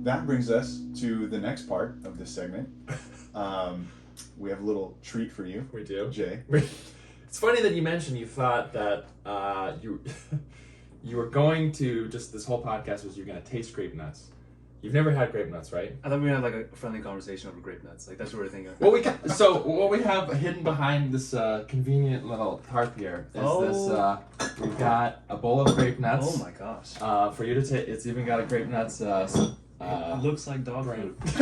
that brings us to the next part of this segment. We have a little treat for you. We do. Jay. It's funny that you mentioned you thought that you were going to, just this whole podcast was you're going to taste Grape-Nuts. You've never had Grape-Nuts, right? I thought we had like a friendly conversation over Grape-Nuts. Like that's what we're thinking. What we have hidden behind this convenient little tarp here is this. We've got a bowl of Grape-Nuts. Oh my gosh. For you to take. It's even got a Grape-Nuts. It looks like dog brain. food.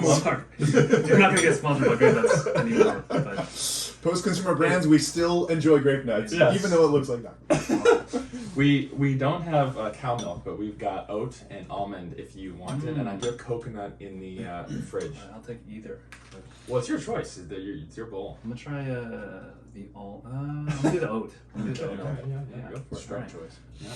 Sorry. You're not gonna get sponsored by Grape-Nuts anymore. But Post-consumer brands, we still enjoy Grape-Nuts, Yes. even though it looks like that. We don't have cow milk, but we've got oat and almond if you want it, and I do have coconut in the fridge. I'll take either. Well, it's your choice. It's your bowl. I'm gonna try the all. I'm gonna do the oat. Yeah, go for it. Strong Right. choice. Yeah.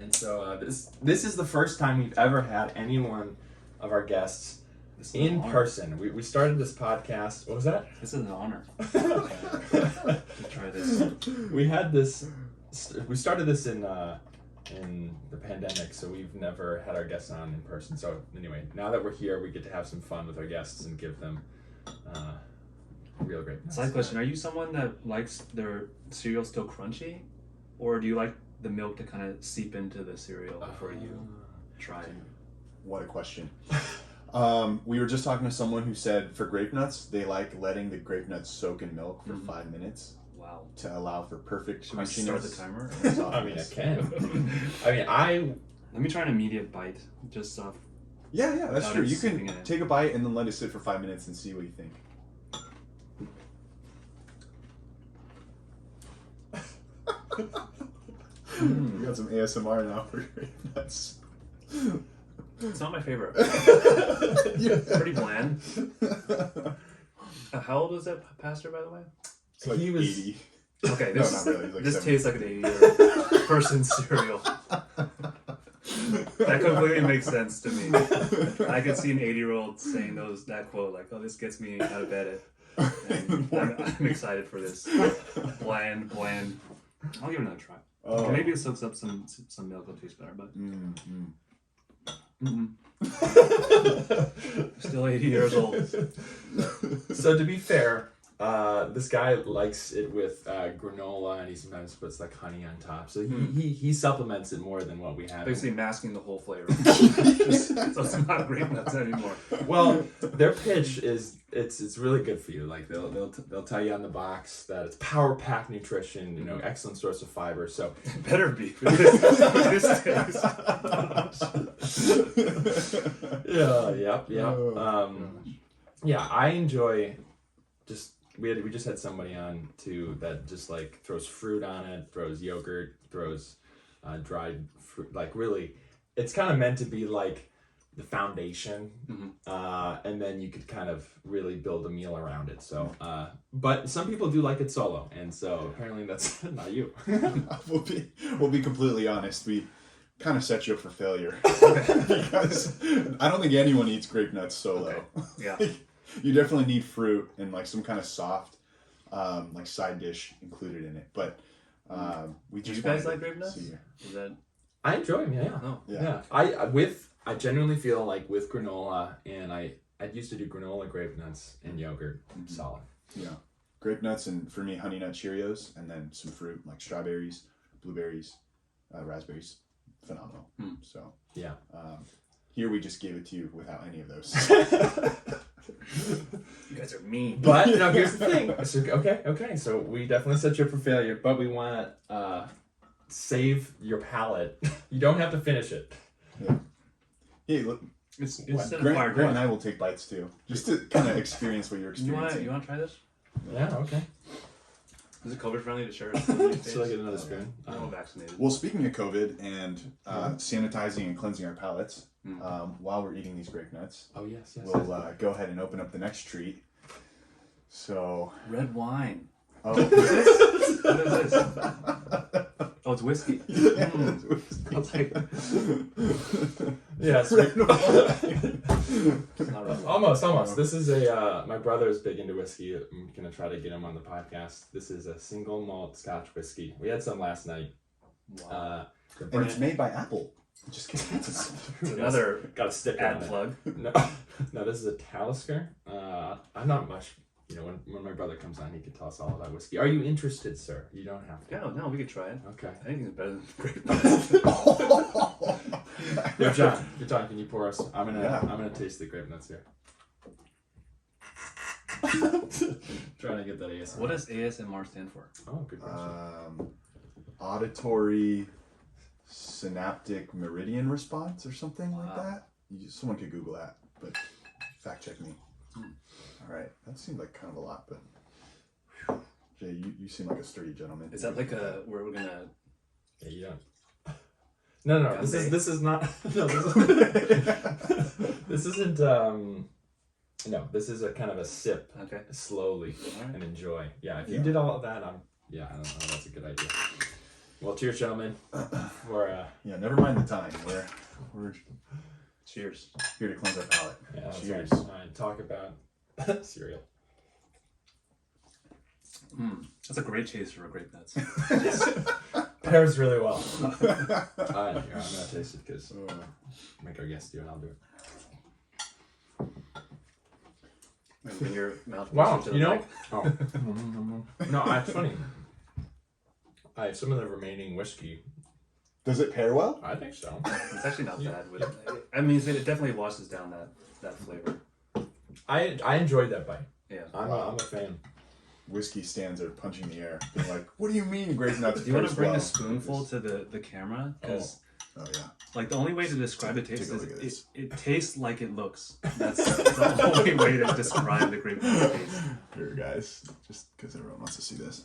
And so this is the first time we've ever had any one of our guests This is in an honor. person. We started this podcast. What was that? This is an honor. To try this. We had this. We started this in the pandemic, so we've never had our guests on in person. So anyway, now that we're here, we get to have some fun with our guests and give them real great. Side question: are you someone that likes their cereal still crunchy, or do you like the milk to kind of seep into the cereal before you try it? What a question. We were just talking to someone who said for Grape-Nuts, they like letting the Grape-Nuts soak in milk for 5 minutes Wow. to allow for perfect Should we crunchiness. start the timer? and I mean, I softness. can. Let me try an immediate bite, just Yeah, that's Without true. it You sipping can in it. take a bite and then let it sit for 5 minutes and see what you think. We got some ASMR now for Grape-Nuts. It's not my favorite. Yeah. Pretty bland. How old was that pastor, by the way? It's like He was- 80. Okay, No, this, not really. He's like this 70. tastes like an 80-year person's cereal. That completely makes sense to me. I could see an 80-year-old saying that quote, like, "Oh, this gets me out of bed." And I'm excited for this. Bland. I'll give it another try. Oh. Maybe it soaks up some milk. It'll taste better, but still 80 years old. So to be fair, this guy likes it with granola, and he sometimes puts like honey on top. So he supplements it more than what we have. Basically masking the whole flavor. So it's not Grape-Nuts anymore. Well, their pitch is it's really good for you. Like they'll tell you on the box that it's power packed nutrition, you know, excellent source of fiber. So It better be. For this taste. yeah. Oh, Yeah, I enjoy just we just had somebody on too that just like throws fruit on it, throws yogurt, throws dried fruit. Like really, it's kind of meant to be like the foundation, and then you could kind of really build a meal around it. So, but some people do like it solo, and so apparently that's not you. we'll be completely honest. We kind of set you up for failure because I don't think anyone eats Grape-Nuts solo. Okay. Yeah. You definitely need fruit and like some kind of soft like side dish included in it. But we Do just you guys wanted like to Grape-Nuts? see you. Is that? I enjoy them, yeah. Oh. Yeah. I genuinely feel like with granola, and I used to do granola, Grape-Nuts, and yogurt, solid. Yeah. Grape-Nuts and for me Honey Nut Cheerios, and then some fruit like strawberries, blueberries, raspberries. Phenomenal. So Yeah. here we just gave it to you without any of those. You guys are mean. But no, here's the thing. So, okay. So we definitely set you up for failure, but we want to save your palate. You don't have to finish it. Yeah. Hey, look. It's Grant, set of fire. Grant and I will take bites too, just to kind of experience what you're You experiencing. want to try this? Yeah. Okay. Is it COVID friendly to share? Should I get another spoon? I'm all vaccinated. Well, speaking of COVID and sanitizing and cleansing our palates, while we're eating these Grape-Nuts, Oh yes. we'll go ahead and open up the next treat. So, Red wine. oh, What is this? Oh, it's whiskey. I'll take it. Yes. It's not red wine. Almost. This is my brother is big into whiskey. I'm gonna try to get him on the podcast. This is a single malt Scotch whiskey. We had some last night. Wow. The and brand, it's made by Apple. Just kidding. Another got a sticker ad on it. plug. No, this is a Talisker. I'm not much. You know, when my brother comes on, he can tell us all about whiskey. Are you interested, sir? You don't have to. Yeah, no, we could try it. Okay. Anything's better than Grape-Nuts. Yo, John, can you pour us? I'm gonna taste the Grape-Nuts here. Trying to get that ASMR. What does ASMR stand for? Oh, good question. Auditory synaptic meridian response or something like that. Someone could Google that, but fact check me. All right, that seemed like kind of a lot, but Jay, you seem like a sturdy gentleman. Is that like where we're gonna? Yeah, you don't. No. This is not. No, this isn't. No, this is a kind of a sip. Okay. Slowly Right. and enjoy. Yeah, if you did all of that, I don't know. That's a good idea. Well, cheers, gentlemen. For never mind the time. We're Cheers. here to cleanse our palate. yeah, Cheers. and talk about cereal. That's a great chase for a Grape-Nuts. Pairs really well. Here, I'm gonna taste it because make our guests do it. I'll do it. Bring your mouth. Wow, to you know? mic. Oh. No, it's funny. I have some of the remaining whiskey. Does it pair well? I think so. It's actually not bad. With I mean, it definitely washes down that flavor. I enjoyed that bite. Yeah. I'm a fan. Whiskey stands are punching the air. They're like, what do you mean Grape-Nuts? Do you want to bring well? a spoonful to the camera? Because Oh yeah. like the only way to describe the taste Take a look at is this. it tastes like it looks. That's the only way to describe the Grape-Nuts taste. Here, guys, just because everyone wants to see this.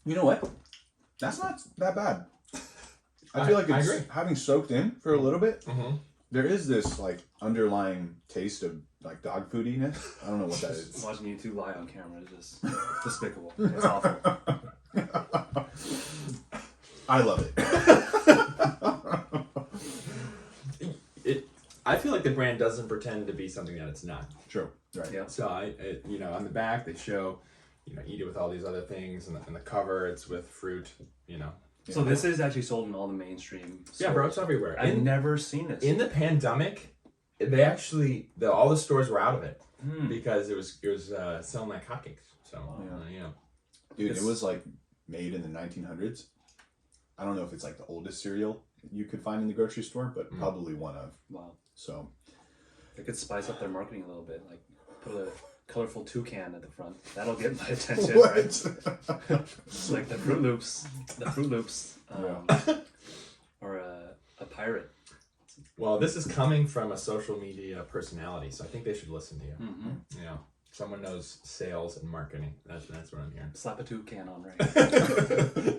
You know what? That's not that bad. I feel like I it's agree. having soaked in for a little bit. Mm-hmm. There is this like underlying taste of like dog foodiness. I don't know what that is. Watching you two lie on camera is just despicable. It's awful. I love it. I feel like the brand doesn't pretend to be something that it's not. True. Right. Yeah. So on the back they show, eat it with all these other things, and the cover it's with fruit. So this is actually sold in all the mainstream stores. Yeah, bro, it's everywhere. I've never seen this. In the pandemic, they actually all the stores were out of it because it was selling like hotcakes. So Dude, it was like made in the 1900s. I don't know if it's like the oldest cereal you could find in the grocery store, but probably one of. Wow. So They could spice up their marketing a little bit, like put a colorful toucan at the front. That'll get my attention, right? It's like the Fruit Loops, or a pirate. Well, this is coming from a social media personality, so I think they should listen to you. Mm-hmm. Someone knows sales and marketing. That's what I'm hearing. Slap a toucan on, right?